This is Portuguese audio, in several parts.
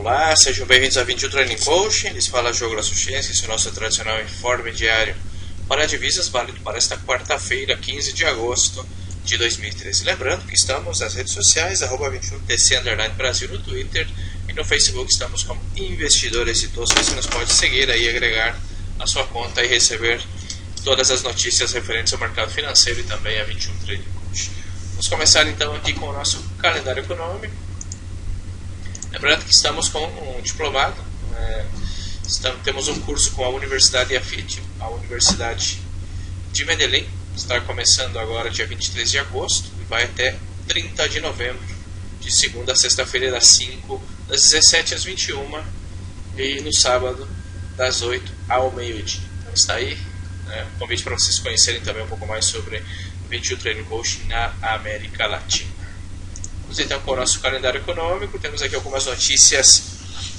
Olá, sejam bem-vindos a 21 Training Coaching. Eles falam Jogo Suciência, esse é o nosso tradicional informe diário para divisas, válido para esta quarta-feira, 15 de agosto de 2013. Lembrando que estamos nas redes sociais, @21TC Brasil no Twitter e no Facebook estamos como Investidor Exitoso. Você nos pode seguir aí, agregar a sua conta e receber todas as notícias referentes ao mercado financeiro e também a 21 Training Coaching. Vamos começar então aqui com o nosso calendário econômico. Lembrando que estamos com um diplomado, temos um curso com a Universidade AFIT, a Universidade de Medellín, está começando agora dia 23 de agosto e vai até 30 de novembro, de segunda a sexta-feira das 5, das 17 às 21 e no sábado das 8 ao meio-dia. Então está aí, convite para vocês conhecerem também um pouco mais sobre 21 Training Coaching na América Latina. Vamos então com o nosso calendário econômico. Temos aqui algumas notícias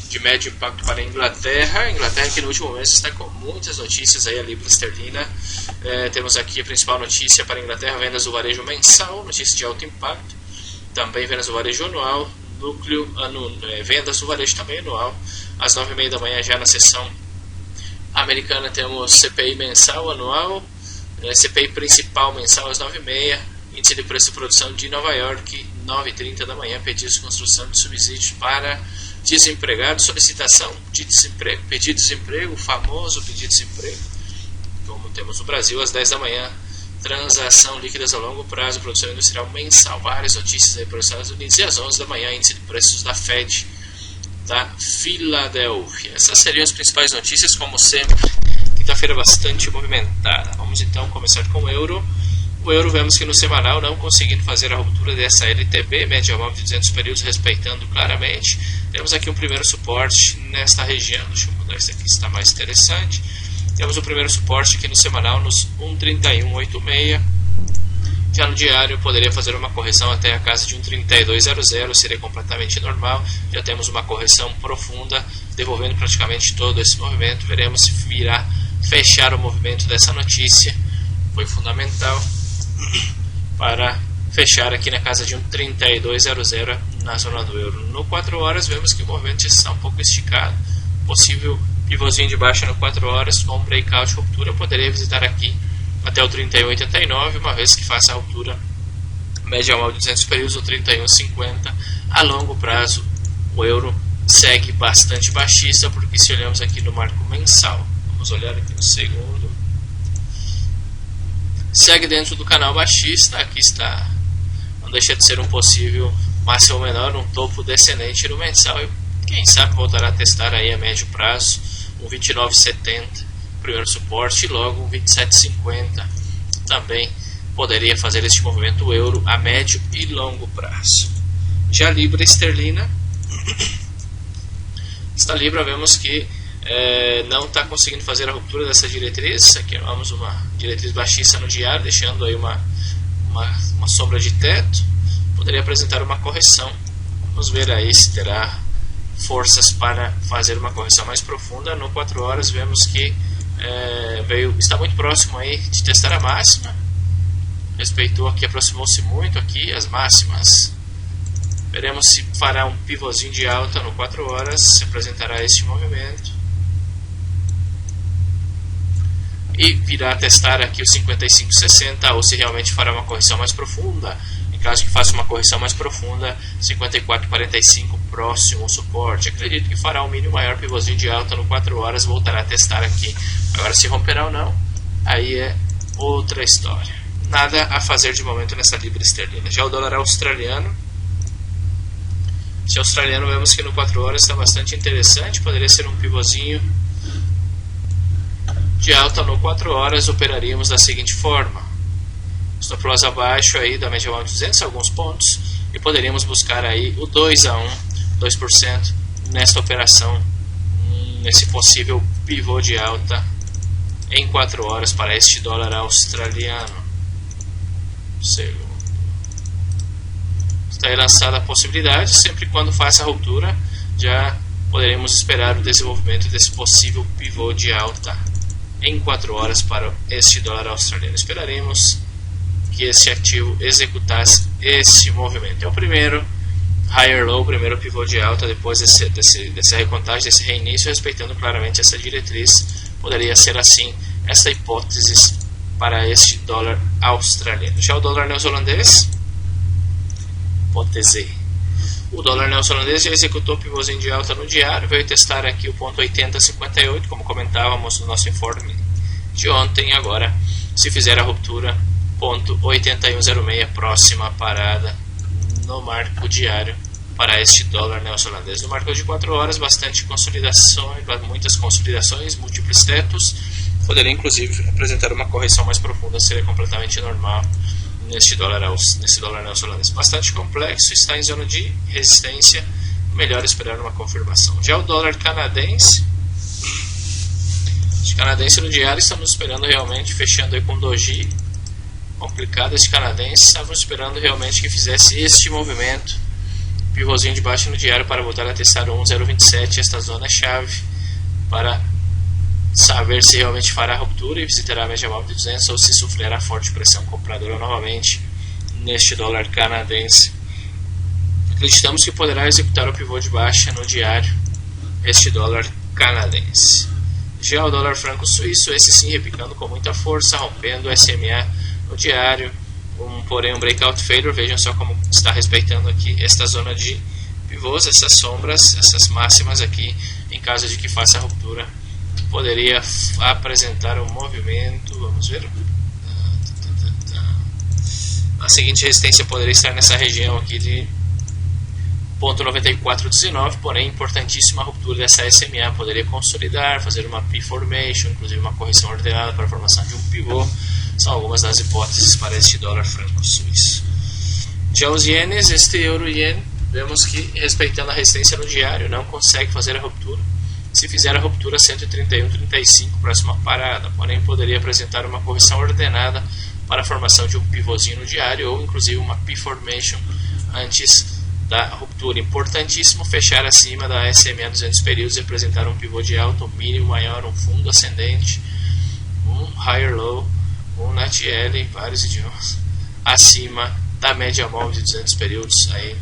de médio impacto para a Inglaterra. Inglaterra que no último mês está com muitas notícias aí, a libra esterlina. Temos aqui a principal notícia para a Inglaterra, vendas do varejo mensal, notícia de alto impacto. Também vendas do varejo anual, vendas do varejo também anual. Às 9h30 da manhã já na sessão americana temos CPI mensal anual, CPI principal mensal às 9h30. Índice de preço de produção de Nova York, 9h30 da manhã, pedidos de construção de subsídios para desempregados, solicitação de desemprego, pedido de desemprego, o famoso pedido de desemprego, como temos no Brasil, às 10 da manhã, transação líquidas a longo prazo, produção industrial mensal, várias notícias aí para os Estados Unidos, e às 11 da manhã, índice de preços da Fed da Filadélfia. Essas seriam as principais notícias, como sempre, quinta-feira bastante movimentada. Vamos então começar com o euro. O euro, vemos que no semanal não conseguindo fazer a ruptura dessa LTB, média móvel de 200 períodos, respeitando claramente. Temos aqui um primeiro suporte nesta região, deixa eu mudar esse aqui, está mais interessante. Temos o primeiro suporte aqui no semanal, nos 1,3186. Já no diário poderia fazer uma correção até a casa de 1,3200, seria completamente normal. Já temos uma correção profunda, devolvendo praticamente todo esse movimento. Veremos se virá fechar o movimento dessa notícia. Foi fundamental para fechar aqui na casa de 1,3200 na zona do euro. No 4 horas vemos que o movimento está um pouco esticado, possível pivôzinho de baixa no 4 horas com breakout ruptura, poderia visitar aqui até o 31,89, uma vez que faça a ruptura média móvel de 200 períodos, o 31,50. A longo prazo o euro segue bastante baixista, porque se olhamos aqui no marco mensal, vamos olhar aqui no segundo, segue dentro do canal baixista. Aqui está, não deixa de ser um possível máximo menor, um topo descendente no mensal, e quem sabe voltará a testar aí a médio prazo um 29,70, primeiro suporte, e logo um 27,50 também poderia fazer este movimento o euro a médio e longo prazo. Já a libra esterlina, esta libra vemos que não está conseguindo fazer a ruptura dessa diretriz. Aqui vamos uma diretriz baixista no diário, deixando aí uma sombra de teto. Poderia apresentar uma correção. Vamos ver aí se terá forças para fazer uma correção mais profunda. No 4 horas vemos que está muito próximo aí de testar a máxima. Respeitou aqui, aproximou-se muito aqui as máximas. Veremos se fará um pivôzinho de alta no 4 horas, se apresentará este movimento. E virá testar aqui o 55,60, ou se realmente fará uma correção mais profunda. Em caso que faça uma correção mais profunda, 54,45 próximo suporte. Acredito que fará um mínimo maior, pivôzinho de alta no 4 horas, voltará a testar aqui. Agora, se romperá ou não, aí é outra história. Nada a fazer de momento nessa libra esterlina. Já o dólar australiano, esse australiano vemos que no 4 horas está bastante interessante, poderia ser um pivôzinho de alta no 4 horas. Operaríamos da seguinte forma: stop loss abaixo aí da média móvel de 200, alguns pontos, e poderíamos buscar aí o 2 a 1, 2% nesta operação, nesse possível pivô de alta em 4 horas para este dólar australiano. Segundo, está aí lançada a possibilidade, sempre quando faça a ruptura, já poderemos esperar o desenvolvimento desse possível pivô de alta em 4 horas para este dólar australiano. Esperaremos que esse ativo executasse esse movimento. É o primeiro higher low, primeiro pivô de alta, depois dessa recontagem, desse reinício, respeitando claramente essa diretriz. Poderia ser assim essa hipótese para este dólar australiano. Já o dólar neozelandês, hipótese. O dólar neozelandês já executou pivôzinho de alta no diário, veio testar aqui o ponto 80,58, como comentávamos no nosso informe de ontem. Agora, se fizer a ruptura, ponto 81,06, próxima parada no marco diário para este dólar neozelandês. No marco de 4 horas, bastante consolidações, muitas consolidações, múltiplos tetos. Poderia inclusive apresentar uma correção mais profunda, seria completamente normal nesse dólar neozelandês. Bastante complexo, está em zona de resistência, melhor esperar uma confirmação. Já o dólar canadense, no diário, estamos esperando realmente, fechando aí com doji, complicado esse canadense, estávamos esperando realmente que fizesse este movimento, pivôzinho de baixo no diário, para voltar a testar o 1,027, esta zona chave, para saber se realmente fará a ruptura e visitará a média móvel de 200 ou se sofrerá forte pressão compradora novamente neste dólar canadense. Acreditamos que poderá executar o pivô de baixa no diário este dólar canadense. Já o dólar franco suíço, esse sim repicando com muita força, rompendo o SMA no diário, porém um breakout failure. Vejam só como está respeitando aqui esta zona de pivôs, essas sombras, essas máximas aqui. Em caso de que faça a ruptura, poderia apresentar um movimento, vamos ver, a seguinte resistência poderia estar nessa região aqui de ponto 94,19, porém importantíssima a ruptura dessa SMA, poderia consolidar, fazer uma P-formation, inclusive uma correção ordenada para a formação de um pivô. São algumas das hipóteses para este dólar franco suíço. Já os ienes, este euro-ien, vemos que respeitando a resistência no diário, não consegue fazer a ruptura. Se fizer a ruptura, 131,35, próxima parada, porém poderia apresentar uma correção ordenada para a formação de um pivôzinho no diário ou inclusive uma P-formation antes da ruptura. Importantíssimo fechar acima da SMA 200 períodos e apresentar um pivô de alta, um mínimo maior, um fundo ascendente, um higher low, um NATL em vários idiomas, acima da média móvel de 200 períodos aí,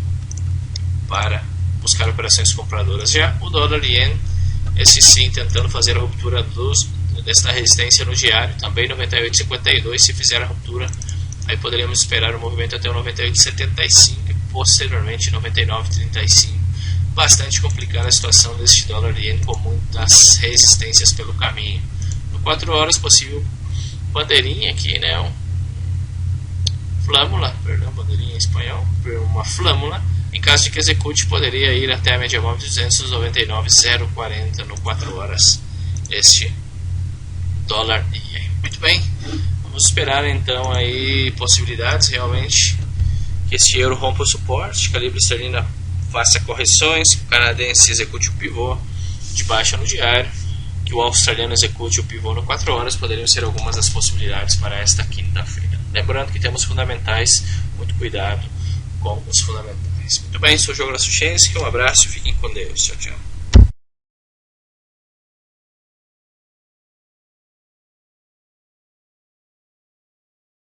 para buscar operações compradoras. Já o dólar ien, esse sim tentando fazer a ruptura desta resistência no diário, também 98,52. Se fizer a ruptura, aí poderíamos esperar o movimento até o 98,75 e posteriormente 99,35. Bastante complicada a situação deste dólar ien, com muitas resistências pelo caminho. No 4 horas, possível bandeirinha aqui, né? Bandeirinha em espanhol, uma flâmula. Em caso de que execute, poderia ir até a média móvel de 299,040 no 4 horas este dólar ien. Muito bem, vamos esperar então aí possibilidades realmente que este euro rompa o suporte, que a libra esterlina faça correções, que o canadense execute o pivô de baixa no diário, que o australiano execute o pivô no 4 horas. Poderiam ser algumas das possibilidades para esta quinta-feira. Lembrando que temos fundamentais, muito cuidado com os fundamentais. Muito bem, sou o Diogo Lasuchenski, um abraço e fiquem com Deus. Tchau, tchau.